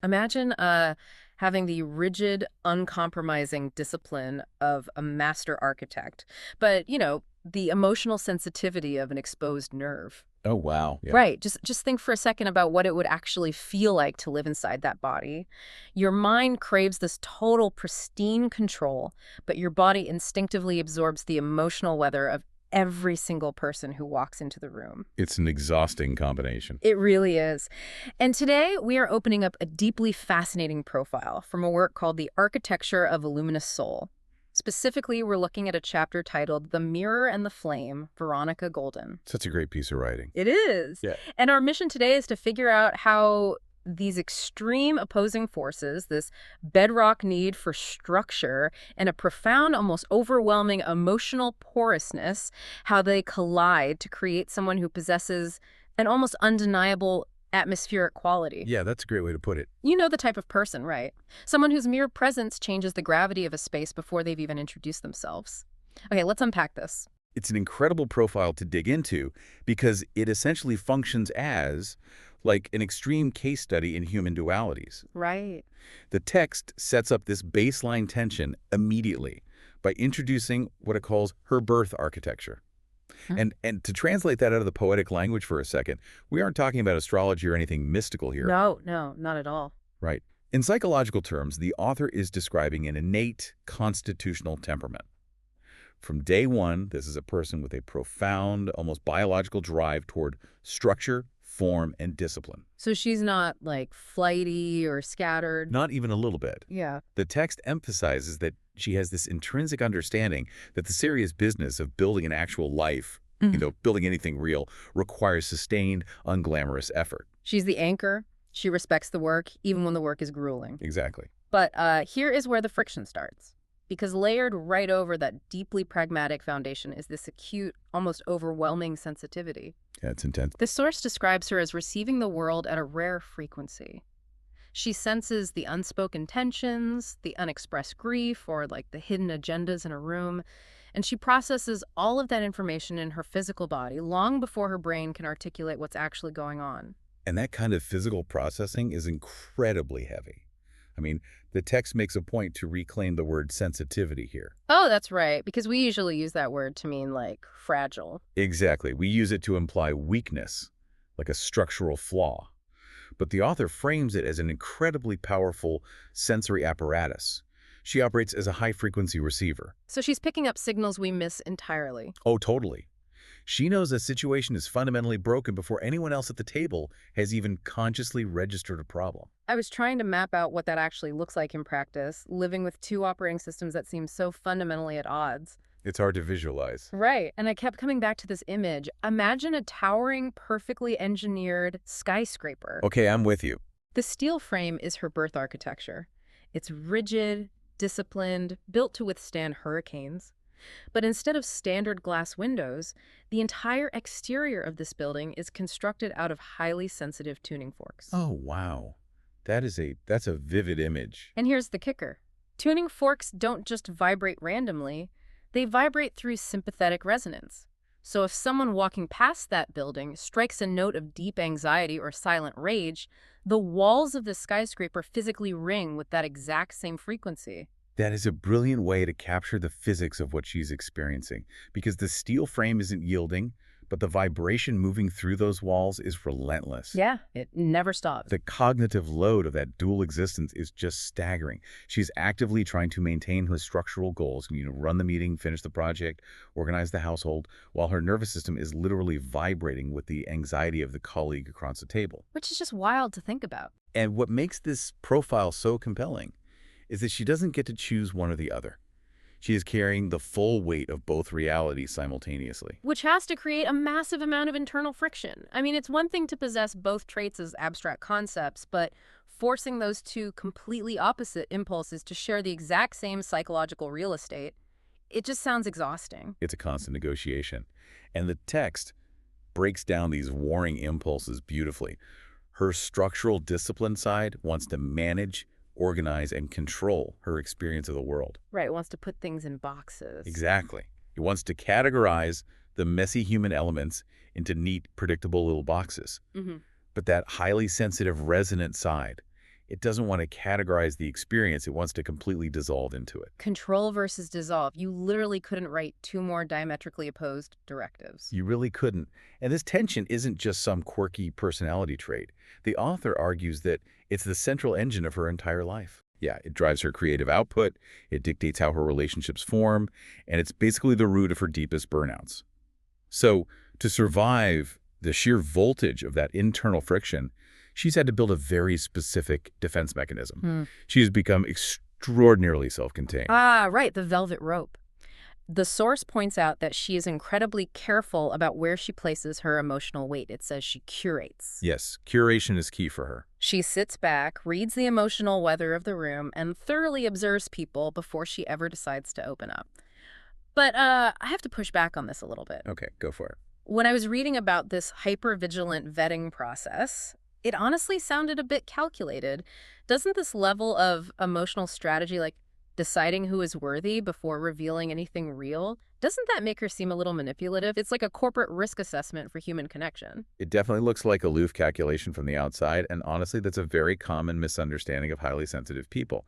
Imagine having the rigid, uncompromising discipline of a master architect, but, the emotional sensitivity of an exposed nerve. Oh, wow. Yeah. Right. Just think for a second about what it would actually feel like to live inside that body. Your mind craves this total pristine control, but your body instinctively absorbs the emotional weather of every single person who walks into the room. It's an exhausting combination. It really is. And today we are opening up a deeply fascinating profile from a work called The Architecture of a Luminous Soul. Specifically, we're looking at a chapter titled The Mirror and the Flame, Veronica Golden. Such a great piece of writing. It is. Yeah. And our mission today is to figure out how these extreme opposing forces, this bedrock need for structure and a profound, almost overwhelming emotional porousness, how they collide to create someone who possesses an almost undeniable atmospheric quality. Yeah, that's a great way to put it. You know the type of person, right? Someone whose mere presence changes the gravity of a space before they've even introduced themselves. Okay, let's unpack this. It's an incredible profile to dig into because it essentially functions as like an extreme case study in human dualities. Right. The text sets up this baseline tension immediately by introducing what it calls her birth architecture. And to translate that out of the poetic language for a second, we aren't talking about astrology or anything mystical here. No, not at all. Right. In psychological terms, the author is describing an innate constitutional temperament. From day one, this is a person with a profound, almost biological drive toward structure, form, and discipline. So she's not, like, flighty or scattered? Not even a little bit. Yeah. The text emphasizes that she has this intrinsic understanding that the serious business of building an actual life, building anything real, requires sustained, unglamorous effort. She's the anchor. She respects the work, even when the work is grueling. Exactly. But here is where the friction starts. Because layered right over that deeply pragmatic foundation is this acute, almost overwhelming sensitivity. Yeah, it's intense. The source describes her as receiving the world at a rare frequency. She senses the unspoken tensions, the unexpressed grief, or like the hidden agendas in a room, and she processes all of that information in her physical body long before her brain can articulate what's actually going on. And that kind of physical processing is incredibly heavy. I mean, the text makes a point to reclaim the word sensitivity here. Oh, that's right, because we usually use that word to mean, like, fragile. Exactly. We use it to imply weakness, like a structural flaw. But the author frames it as an incredibly powerful sensory apparatus. She operates as a high-frequency receiver. So she's picking up signals we miss entirely. Oh, totally. She knows a situation is fundamentally broken before anyone else at the table has even consciously registered a problem. I was trying to map out what that actually looks like in practice, living with two operating systems that seem so fundamentally at odds. It's hard to visualize. Right, and I kept coming back to this image. Imagine a towering, perfectly engineered skyscraper. Okay, I'm with you. The steel frame is her birth architecture. It's rigid, disciplined, built to withstand hurricanes. But instead of standard glass windows, the entire exterior of this building is constructed out of highly sensitive tuning forks. Oh, wow. That's a vivid image. And here's the kicker. Tuning forks don't just vibrate randomly, they vibrate through sympathetic resonance. So if someone walking past that building strikes a note of deep anxiety or silent rage, the walls of the skyscraper physically ring with that exact same frequency. That is a brilliant way to capture the physics of what she's experiencing, because the steel frame isn't yielding, but the vibration moving through those walls is relentless. Yeah, it never stops. The cognitive load of that dual existence is just staggering. She's actively trying to maintain her structural goals, run the meeting, finish the project, organize the household, while her nervous system is literally vibrating with the anxiety of the colleague across the table. Which is just wild to think about. And what makes this profile so compelling is that she doesn't get to choose one or the other. She is carrying the full weight of both realities simultaneously. Which has to create a massive amount of internal friction. I mean, it's one thing to possess both traits as abstract concepts, but forcing those two completely opposite impulses to share the exact same psychological real estate, it just sounds exhausting. It's a constant negotiation. And the text breaks down these warring impulses beautifully. Her structural discipline side wants to manage, organize, and control her experience of the world. Right, it wants to put things in boxes. Exactly. It wants to categorize the messy human elements into neat, predictable little boxes. But that highly sensitive, resonant side, It doesn't want to categorize the experience. It wants to completely dissolve into it. Control versus dissolve. You literally couldn't write two more diametrically opposed directives. You really couldn't. And this tension isn't just some quirky personality trait. The author argues that it's the central engine of her entire life. Yeah, it drives her creative output, it dictates how her relationships form, and it's basically the root of her deepest burnouts. So, to survive the sheer voltage of that internal friction, she's had to build a very specific defense mechanism. She has become extraordinarily self-contained. Ah, right, the velvet rope. The source points out that she is incredibly careful about where she places her emotional weight. It says she curates. Yes, curation is key for her. She sits back, reads the emotional weather of the room, and thoroughly observes people before she ever decides to open up. But I have to push back on this a little bit. Okay, go for it. When I was reading about this hyper-vigilant vetting process, it honestly sounded a bit calculated. Doesn't this level of emotional strategy, like deciding who is worthy before revealing anything real, doesn't that make her seem a little manipulative? It's like a corporate risk assessment for human connection. It definitely looks like aloof calculation from the outside, and honestly, that's a very common misunderstanding of highly sensitive people.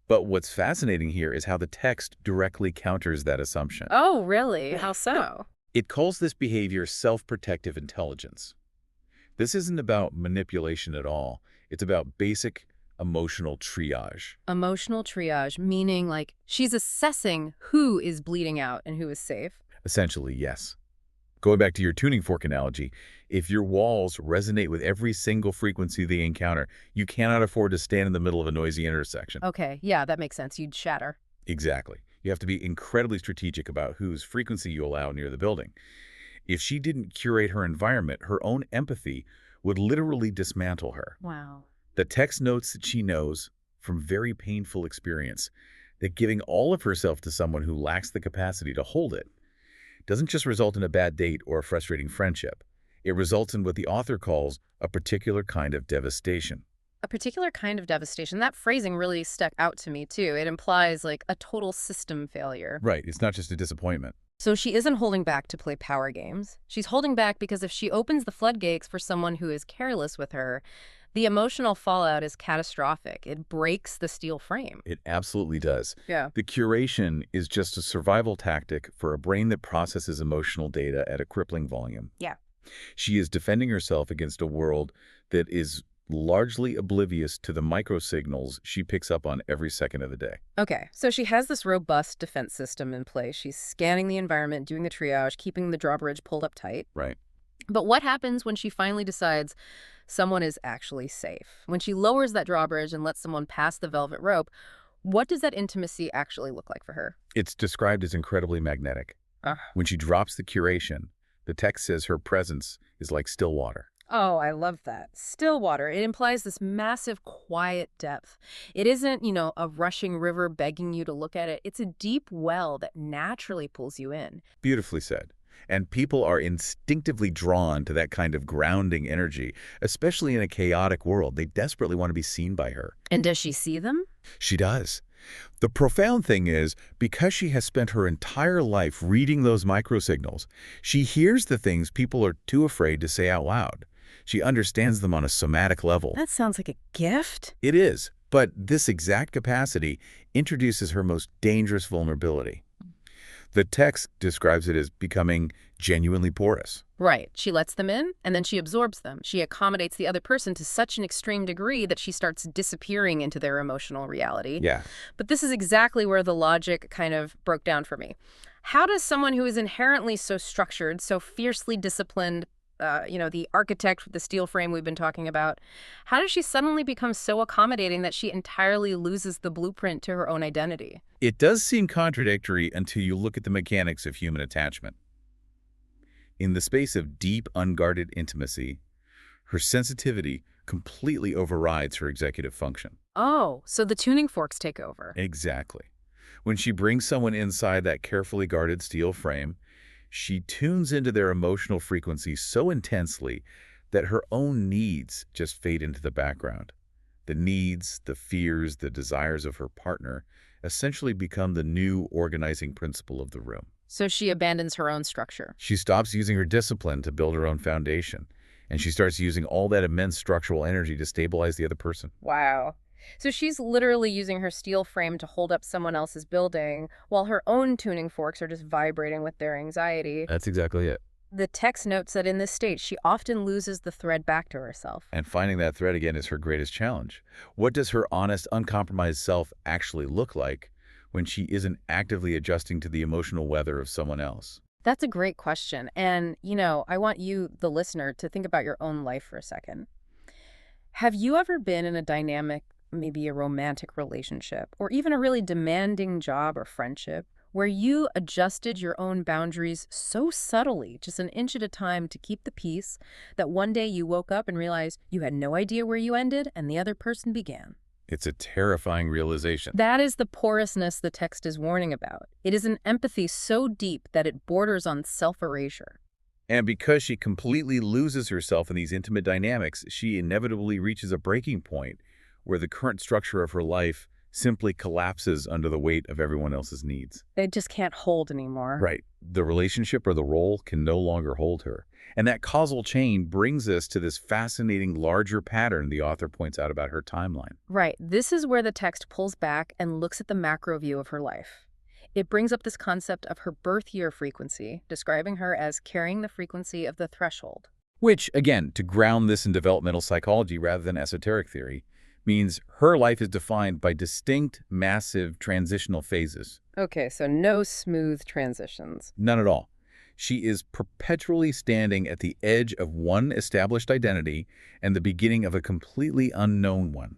But what's fascinating here is how the text directly counters that assumption. Oh, really? How so? It calls this behavior self-protective intelligence. This isn't about manipulation at all. It's about basic emotional triage. Emotional triage, meaning like she's assessing who is bleeding out and who is safe. Essentially, yes. Going back to your tuning fork analogy, if your walls resonate with every single frequency they encounter, you cannot afford to stand in the middle of a noisy intersection. Okay, yeah, that makes sense. You'd shatter. Exactly. You have to be incredibly strategic about whose frequency you allow near the building. If she didn't curate her environment, her own empathy would literally dismantle her. Wow. The text notes that she knows from very painful experience that giving all of herself to someone who lacks the capacity to hold it doesn't just result in a bad date or a frustrating friendship. It results in what the author calls a particular kind of devastation. A particular kind of devastation. That phrasing really stuck out to me, too. It implies like a total system failure. Right. It's not just a disappointment. So she isn't holding back to play power games. She's holding back because if she opens the floodgates for someone who is careless with her, the emotional fallout is catastrophic. It breaks the steel frame. It absolutely does. Yeah. The curation is just a survival tactic for a brain that processes emotional data at a crippling volume. Yeah. She is defending herself against a world that is largely oblivious to the microsignals she picks up on every second of the day. Okay, so she has this robust defense system in place. She's scanning the environment, doing the triage, keeping the drawbridge pulled up tight. Right. But what happens when she finally decides someone is actually safe? When she lowers that drawbridge and lets someone pass the velvet rope, what does that intimacy actually look like for her? It's described as incredibly magnetic. When she drops the curation, the text says her presence is like still water. Oh, I love that. Still water. It implies this massive, quiet depth. It isn't, a rushing river begging you to look at it. It's a deep well that naturally pulls you in. Beautifully said. And people are instinctively drawn to that kind of grounding energy, especially in a chaotic world. They desperately want to be seen by her. And does she see them? She does. The profound thing is, because she has spent her entire life reading those microsignals, she hears the things people are too afraid to say out loud. She understands them on a somatic level. That sounds like a gift. It is, but this exact capacity introduces her most dangerous vulnerability. The text describes it as becoming genuinely porous. Right. She lets them in, and then she absorbs them. She accommodates the other person to such an extreme degree that she starts disappearing into their emotional reality. Yeah. But this is exactly where the logic kind of broke down for me. How does someone who is inherently so structured, so fiercely disciplined, the architect with the steel frame we've been talking about, how does she suddenly become so accommodating that she entirely loses the blueprint to her own identity? It does seem contradictory until you look at the mechanics of human attachment. In the space of deep, unguarded intimacy, her sensitivity completely overrides her executive function. Oh, so the tuning forks take over. Exactly. When she brings someone inside that carefully guarded steel frame, she tunes into their emotional frequency so intensely that her own needs just fade into the background. The needs, the fears, the desires of her partner essentially become the new organizing principle of the room. So she abandons her own structure. She stops using her discipline to build her own foundation. And she starts using all that immense structural energy to stabilize the other person. Wow. So she's literally using her steel frame to hold up someone else's building, while her own tuning forks are just vibrating with their anxiety. That's exactly it. The text notes that in this state, she often loses the thread back to herself. And finding that thread again is her greatest challenge. What does her honest, uncompromised self actually look like when she isn't actively adjusting to the emotional weather of someone else? That's a great question. And, I want you, the listener, to think about your own life for a second. Have you ever been in a dynamic, maybe a romantic relationship, or even a really demanding job or friendship, where you adjusted your own boundaries so subtly, just an inch at a time to keep the peace, that one day you woke up and realized you had no idea where you ended and the other person began? It's a terrifying realization. That is the porousness the text is warning about. It is an empathy so deep that it borders on self-erasure. And because she completely loses herself in these intimate dynamics, she inevitably reaches a breaking point where the current structure of her life simply collapses under the weight of everyone else's needs. They just can't hold anymore. Right. The relationship or the role can no longer hold her. And that causal chain brings us to this fascinating larger pattern the author points out about her timeline. Right. This is where the text pulls back and looks at the macro view of her life. It brings up this concept of her birth year frequency, describing her as carrying the frequency of the threshold. Which, again, to ground this in developmental psychology rather than esoteric theory, means her life is defined by distinct, massive transitional phases. Okay, so no smooth transitions. None at all. She is perpetually standing at the edge of one established identity and the beginning of a completely unknown one.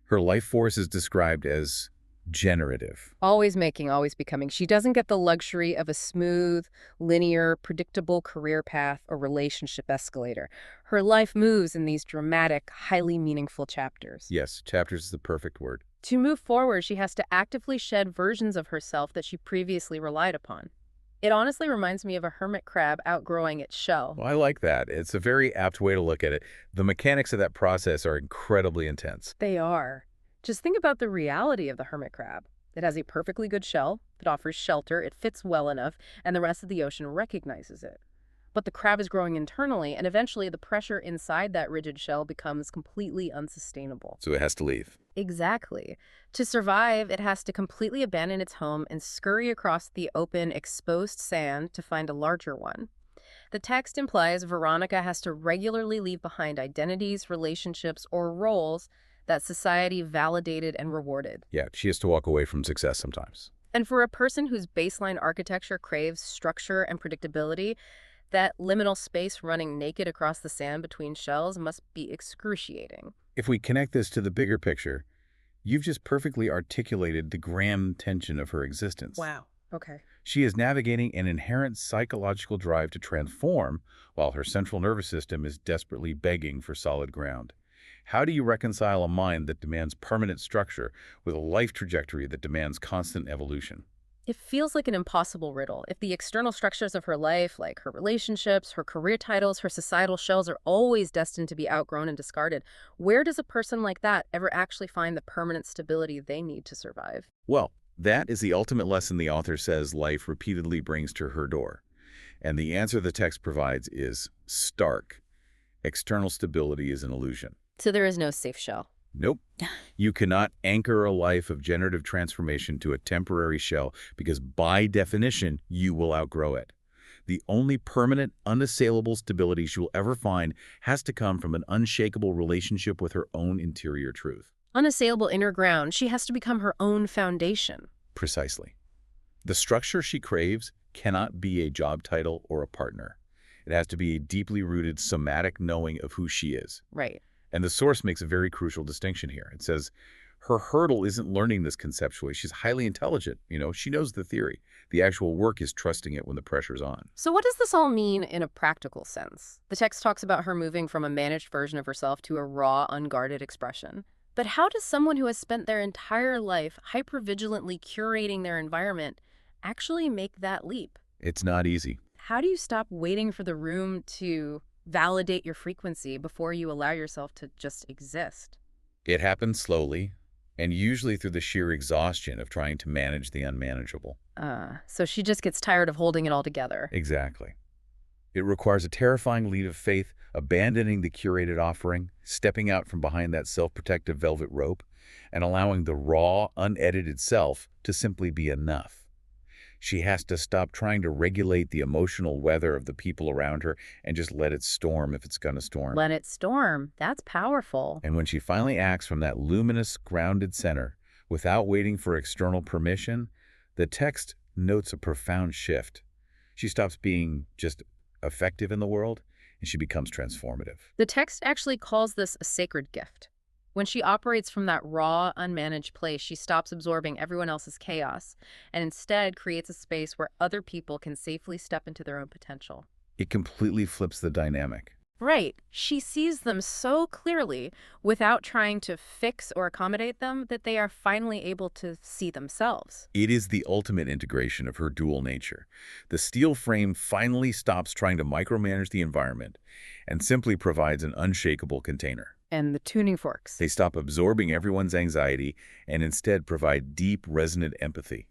Her life force is described as generative. Always making, always becoming. She doesn't get the luxury of a smooth, linear, predictable career path or relationship escalator. Her life moves in these dramatic, highly meaningful chapters. Yes, chapters is the perfect word. To move forward, she has to actively shed versions of herself that she previously relied upon. It honestly reminds me of a hermit crab outgrowing its shell. Well, I like that. It's a very apt way to look at it. The mechanics of that process are incredibly intense. They are. Just think about the reality of the hermit crab. It has a perfectly good shell, it offers shelter, it fits well enough, and the rest of the ocean recognizes it. But the crab is growing internally, and eventually the pressure inside that rigid shell becomes completely unsustainable. So it has to leave. Exactly. To survive, it has to completely abandon its home and scurry across the open, exposed sand to find a larger one. The text implies Veronica has to regularly leave behind identities, relationships, or roles that society validated and rewarded. Yeah, she has to walk away from success sometimes. And for a person whose baseline architecture craves structure and predictability, that liminal space running naked across the sand between shells must be excruciating. If we connect this to the bigger picture, you've just perfectly articulated the grand tension of her existence. Wow. Okay. She is navigating an inherent psychological drive to transform while her central nervous system is desperately begging for solid ground. How do you reconcile a mind that demands permanent structure with a life trajectory that demands constant evolution? It feels like an impossible riddle. If the external structures of her life, like her relationships, her career titles, her societal shells, are always destined to be outgrown and discarded, where does a person like that ever actually find the permanent stability they need to survive? Well, that is the ultimate lesson the author says life repeatedly brings to her door. And the answer the text provides is stark. External stability is an illusion. So there is no safe shell. Nope. You cannot anchor a life of generative transformation to a temporary shell because by definition, you will outgrow it. The only permanent, unassailable stability she will ever find has to come from an unshakable relationship with her own interior truth. Unassailable inner ground, she has to become her own foundation. Precisely. The structure she craves cannot be a job title or a partner. It has to be a deeply rooted somatic knowing of who she is. Right. And the source makes a very crucial distinction here. It says, her hurdle isn't learning this conceptually. She's highly intelligent. She knows the theory. The actual work is trusting it when the pressure's on. So what does this all mean in a practical sense? The text talks about her moving from a managed version of herself to a raw, unguarded expression. But how does someone who has spent their entire life hypervigilantly curating their environment actually make that leap? It's not easy. How do you stop waiting for the room to validate your frequency before you allow yourself to just exist? It happens slowly, and usually through the sheer exhaustion of trying to manage the unmanageable. So she just gets tired of holding it all together. Exactly. It requires a terrifying leap of faith, abandoning the curated offering, stepping out from behind that self-protective velvet rope, and allowing the raw, unedited self to simply be enough. She has to stop trying to regulate the emotional weather of the people around her and just let it storm if it's going to storm. Let it storm. That's powerful. And when she finally acts from that luminous, grounded center, without waiting for external permission, the text notes a profound shift. She stops being just effective in the world, and she becomes transformative. The text actually calls this a sacred gift. When she operates from that raw, unmanaged place, she stops absorbing everyone else's chaos and instead creates a space where other people can safely step into their own potential. It completely flips the dynamic. Right. She sees them so clearly without trying to fix or accommodate them that they are finally able to see themselves. It is the ultimate integration of her dual nature. The steel frame finally stops trying to micromanage the environment and simply provides an unshakable container. And the tuning forks. They stop absorbing everyone's anxiety and instead provide deep, resonant empathy.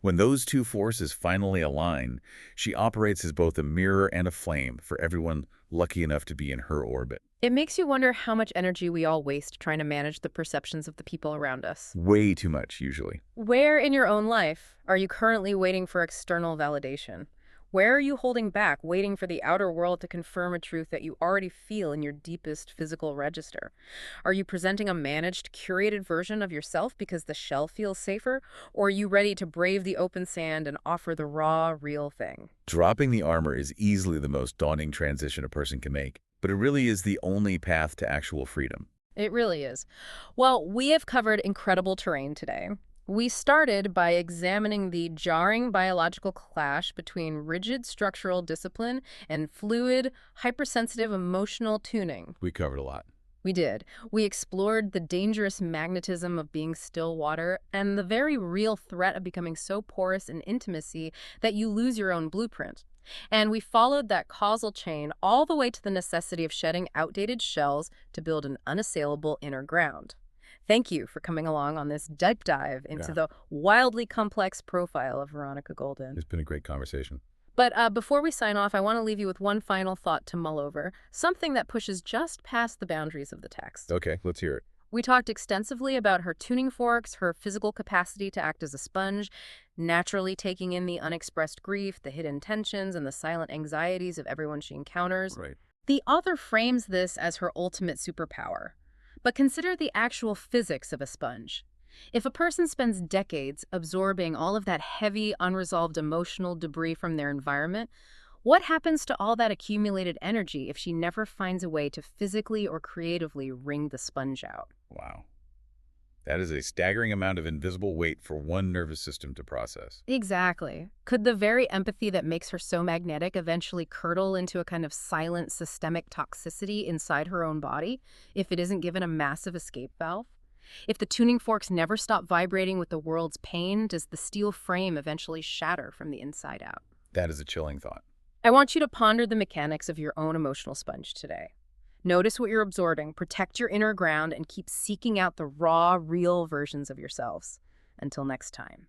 When those two forces finally align, she operates as both a mirror and a flame for everyone lucky enough to be in her orbit. It makes you wonder how much energy we all waste trying to manage the perceptions of the people around us. Way too much, usually. Where in your own life are you currently waiting for external validation? Where are you holding back, waiting for the outer world to confirm a truth that you already feel in your deepest physical register? Are you presenting a managed, curated version of yourself because the shell feels safer? Or are you ready to brave the open sand and offer the raw, real thing? Dropping the armor is easily the most daunting transition a person can make, but it really is the only path to actual freedom. It really is. Well, we have covered incredible terrain today. We started by examining the jarring biological clash between rigid structural discipline and fluid, hypersensitive emotional tuning. We covered a lot. We did. We explored the dangerous magnetism of being still water and the very real threat of becoming so porous in intimacy that you lose your own blueprint. And we followed that causal chain all the way to the necessity of shedding outdated shells to build an unassailable inner ground. Thank you for coming along on this deep dive into the wildly complex profile of Veronica Golden. It's been a great conversation. But before we sign off, I want to leave you with one final thought to mull over, something that pushes just past the boundaries of the text. Okay, let's hear it. We talked extensively about her tuning forks, her physical capacity to act as a sponge, naturally taking in the unexpressed grief, the hidden tensions, and the silent anxieties of everyone she encounters. Right. The author frames this as her ultimate superpower. But consider the actual physics of a sponge. If a person spends decades absorbing all of that heavy, unresolved emotional debris from their environment, what happens to all that accumulated energy if she never finds a way to physically or creatively wring the sponge out? Wow. That is a staggering amount of invisible weight for one nervous system to process. Exactly. Could the very empathy that makes her so magnetic eventually curdle into a kind of silent systemic toxicity inside her own body if it isn't given a massive escape valve? If the tuning forks never stop vibrating with the world's pain, does the steel frame eventually shatter from the inside out? That is a chilling thought. I want you to ponder the mechanics of your own emotional sponge today. Notice what you're absorbing, protect your inner ground, and keep seeking out the raw, real versions of yourselves. Until next time.